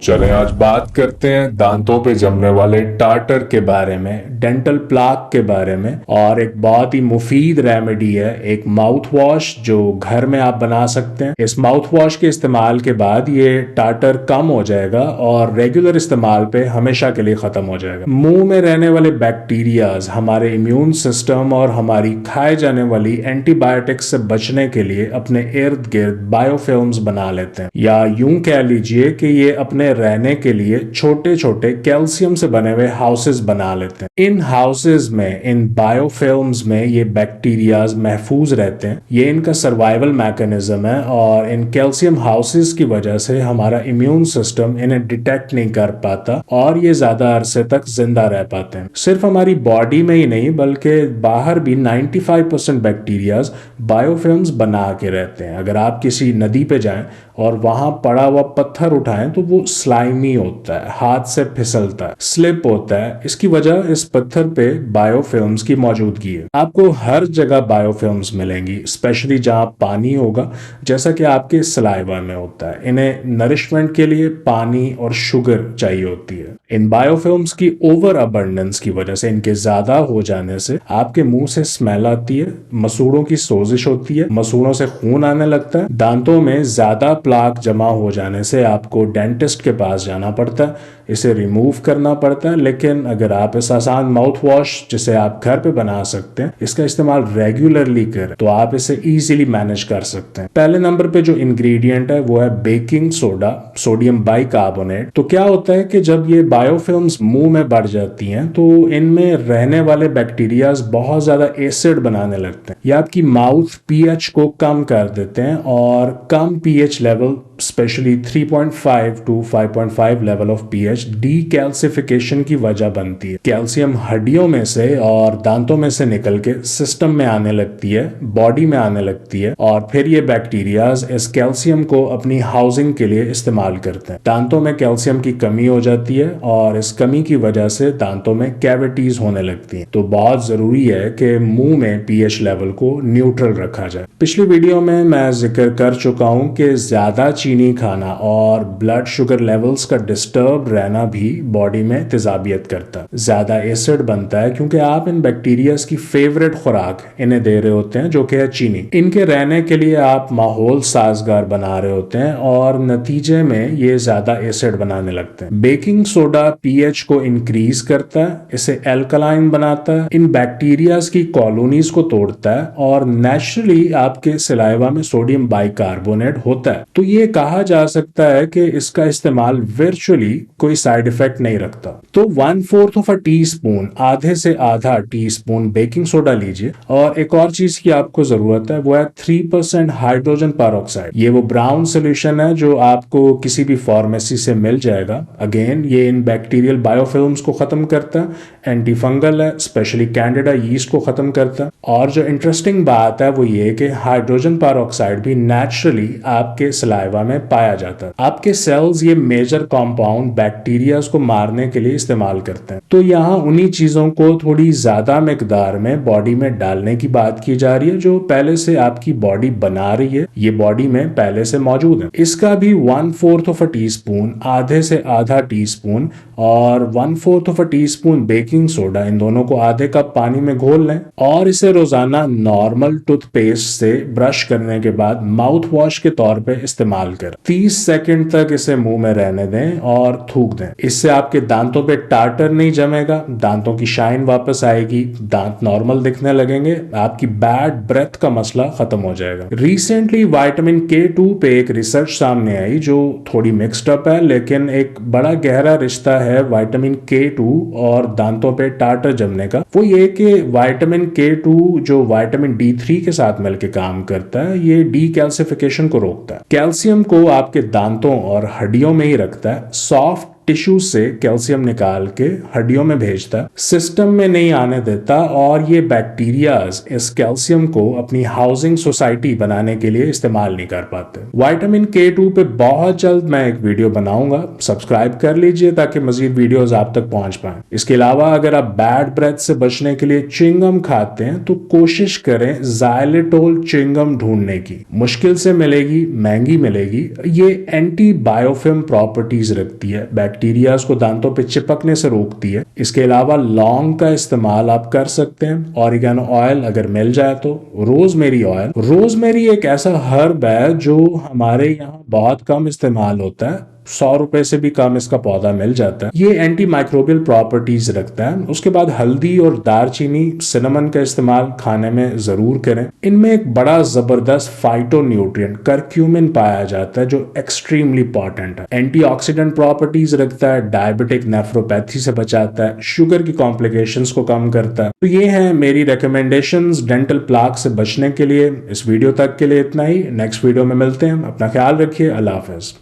चलें आज बात करते हैं दांतों पे जमने वाले टार्टर के बारे में, डेंटल प्लाक के बारे में। और एक बहुत ही मुफीद रेमेडी है, एक माउथ वॉश जो घर में आप बना सकते हैं। इस माउथ वॉश के इस्तेमाल के बाद ये टार्टर कम हो जाएगा और रेगुलर इस्तेमाल पे हमेशा के लिए खत्म हो जाएगा। मुंह में रहने वाले बैक्टीरियाज हमारे इम्यून सिस्टम और हमारी खाए जाने वाली एंटीबायोटिक्स से बचने के लिए अपने इर्द गिर्द बायोफिल्म्स बना लेते हैं, या यूं कह लीजिए कि ये अपने रहने के लिए छोटे छोटे कैल्शियम से बने हुए हाउसेस बना लेते हैं। इन हाउसेस में, इन बायोफिल्म्स में ये बैक्टीरियाज महफूज रहते हैं। ये इनका सर्वाइवल मैकेनिज्म है और इन कैल्शियम हाउसेस की वजह से हमारा इम्यून सिस्टम इन्हें डिटेक्ट नहीं कर पाता और ये ज्यादा अरसे तक जिंदा रह पाते हैं। सिर्फ हमारी बॉडी में ही नहीं बल्कि बाहर भी 95% बैक्टीरियाज बायोफिल्म्स बना के रहते हैं। अगर आप किसी नदी पे जाएं और वहां पड़ा हुआ पत्थर उठाएं तो वो स्लाइमी होता है, हाथ से फिसलता है, स्लिप होता है। इसकी वजह इस पत्थर पे बायोफिल्म्स की मौजूदगी है। आपको हर जगह बायोफिल्म्स मिलेंगी, स्पेशली जहां पानी होगा, जैसा कि आपके सलाइवा में होता है। इन्हें नरिशमेंट के लिए पानी और शुगर चाहिए होती है। इन बायोफिल्म्स की ओवर अबंडेंस की वजह से, इनके ज्यादा हो जाने से आपके मुंह से स्मेल आती है, मसूड़ों की सोजिश होती है, मसूड़ों से खून आने लगता है। दांतों में ज्यादा प्लाक जमा हो जाने से आपको डेंटिस्ट के पास जाना पड़ता है, इसे रिमूव करना पड़ता है। लेकिन अगर आप इस आसान माउथ वॉश जिसे आप घर पे बना सकते हैं, इसका इस्तेमाल रेगुलरली करें तो आप इसे इजीली मैनेज कर सकते हैं। पहले नंबर पे जो इंग्रेडिएंट है वो है बेकिंग सोडा, सोडियम बाइकार्बोनेट। तो क्या होता है कि जब ये बायोफिल्म्स मुंह में बढ़ जाती हैं तो इनमें रहने वाले बैक्टीरियाज बहुत ज्यादा एसिड बनाने लगते हैं। ये आपकी माउथ पीएच को कम कर देते हैं और कम pH level, specially 3.5 to 5.5 level of pH decalcification की वजह बनती है। कैल्शियम हड्डियों में से और दांतों में से निकल के सिस्टम में आने लगती है, बॉडी में आने लगती है और फिर ये बैक्टीरियाज इस कैल्शियम को अपनी हाउसिंग के लिए इस्तेमाल करते हैं। दांतों में कैल्शियम की कमी हो जाती है और इस कमी की वजह से दांतों में कैविटीज होने लगती हैं। तो बहुत जरूरी है कि मुंह में पीएच लेवल को न्यूट्रल रखा जाए। पिछली वीडियो में मैं जिक्र कर चुका हूं कि ज्यादा चीनी खाना और ब्लड शुगर लेवल्स का डिस्टर्ब रहना भी बॉडी में तेजाबियत करता है। ज्यादा एसिड बनता है क्योंकि आप इन बैक्टीरियाज की फेवरेट खुराक इन्हें दे रहे होते हैं, जो कि है चीनी। इनके रहने के लिए आप माहौल साजगार बना रहे होते हैं और नतीजे में ये ज्यादा एसिड बनाने लगते हैं। बेकिंग सोडा पीएच को इंक्रीज करता है, इसे एल्कलाइन बनाता है, इन बैक्टीरियाज की कॉलोनीज को तोड़ता है और नेचुरली आपके सलाइवा में सोडियम बाइकार्बोनेट होता है। तो ये कहा जा सकता है कि इसका इस्तेमाल वर्चुअली कोई साइड इफेक्ट नहीं रखता। तो 1/4 ऑफ अ टी स्पून, आधे से आधा टी स्पून बेकिंग सोडा लीजिए। और एक और चीज की आपको जरूरत है वो है 3% हाइड्रोजन पेरोक्साइड। ये वो ब्राउन सोल्यूशन है जो आपको किसी भी फार्मेसी से मिल जाएगा। अगेन ये इन बैक्टीरियल बायोफिल्म्स को खत्म करता है, एंटी फंगल है, स्पेशली कैंडिडा यीस्ट को खत्म करता है। और जो इंटरेस्टिंग बात है वो ये कि हाइड्रोजन पेरोक्साइड भी नेचुरली आपके सलाइवा में पाया जाता है। आपके सेल्स ये मेजर कंपाउंड बैक्टीरियाज को मारने के लिए इस्तेमाल करते हैं। तो यहाँ उन्हीं चीजों को थोड़ी ज्यादा मिकदार में बॉडी में डालने की बात की जा रही है जो पहले से आपकी बॉडी बना रही है, ये बॉडी में पहले से मौजूद है। इसका भी 1/4 ऑफ अ टी स्पून, आधे से आधा टी स्पून और 1/4 of a teaspoon baking soda, इन दोनों को आधे कप पानी में घोल लें और इसे रोजाना नॉर्मल टूथपेस्ट से ब्रश करने के बाद माउथ वॉश के तौर पे इस्तेमाल करें। 30 सेकंड तक इसे मुंह में रहने दें और थूक दें। इससे आपके दांतों पे टार्टर नहीं जमेगा, दांतों की शाइन वापस आएगी, दांत नॉर्मल दिखने लगेंगे, आपकी बैड ब्रेथ का मसला खत्म हो जाएगा। रिसेंटली विटामिन K2 पे एक रिसर्च सामने आई जो थोड़ी मिक्स्ड अप है, लेकिन एक बड़ा गहरा रिश्ता है विटामिन K2 और दांतों पे टार्टर जमने का। वो ये कि विटामिन K2 जो विटामिन D3 के साथ मिलकर काम करता है, ये डीकैल्सिफिकेशन को रोकता है, कैल्शियम को आपके दांतों और हड्डियों में ही रखता है, सॉफ्ट टिश्यूज से कैल्शियम निकाल के हड्डियों में भेजता है, सिस्टम में नहीं आने देता और ये बैक्टीरियाज इस कैल्शियम को अपनी हाउसिंग सोसाइटी बनाने के लिए इस्तेमाल नहीं कर पाते। विटामिन K2 पे बहुत जल्द मैं एक वीडियो बनाऊंगा, सब्सक्राइब कर लीजिए ताकि मजीद वीडियोस आप तक पहुंच पाए। इसके अलावा अगर आप बैड ब्रेथ से बचने के लिए च्युइंगम खाते हैं तो कोशिश करें जाइलेटोल च्युइंगम ढूंढने की, मुश्किल से मिलेगी, महंगी मिलेगी। ये एंटी बायोफिल्म प्रॉपर्टीज रखती है, बैक्टीरिया को दांतों पे चिपकने से रोकती है। इसके अलावा लौंग का इस्तेमाल आप कर सकते हैं, ऑरिगेनो ऑयल अगर मिल जाए तो, रोजमेरी ऑयल। रोजमेरी एक ऐसा हर्ब है जो हमारे यहाँ बहुत कम इस्तेमाल होता है, 100 रुपए से भी कम इसका पौधा मिल जाता है। ये एंटी माइक्रोबियल प्रॉपर्टीज रखता है। उसके बाद हल्दी और दालचीनी, सिनेमन का इस्तेमाल खाने में जरूर करें। इनमें एक बड़ा जबरदस्त फाइटोन्यूट्रिएंट करक्यूमिन पाया जाता है जो एक्सट्रीमली इंपॉर्टेंट है। एंटीऑक्सीडेंट प्रॉपर्टीज रखता है, डायबिटिक नेफ्रोपैथी से बचाता है, शुगर की कॉम्प्लिकेशंस को कम करता है। तो ये है मेरी रिकमेंडेशंस डेंटल प्लाक से बचने के लिए। इस वीडियो तक के लिए इतना ही, नेक्स्ट वीडियो में मिलते हैं। अपना ख्याल रखिए, अल्लाह हाफिज।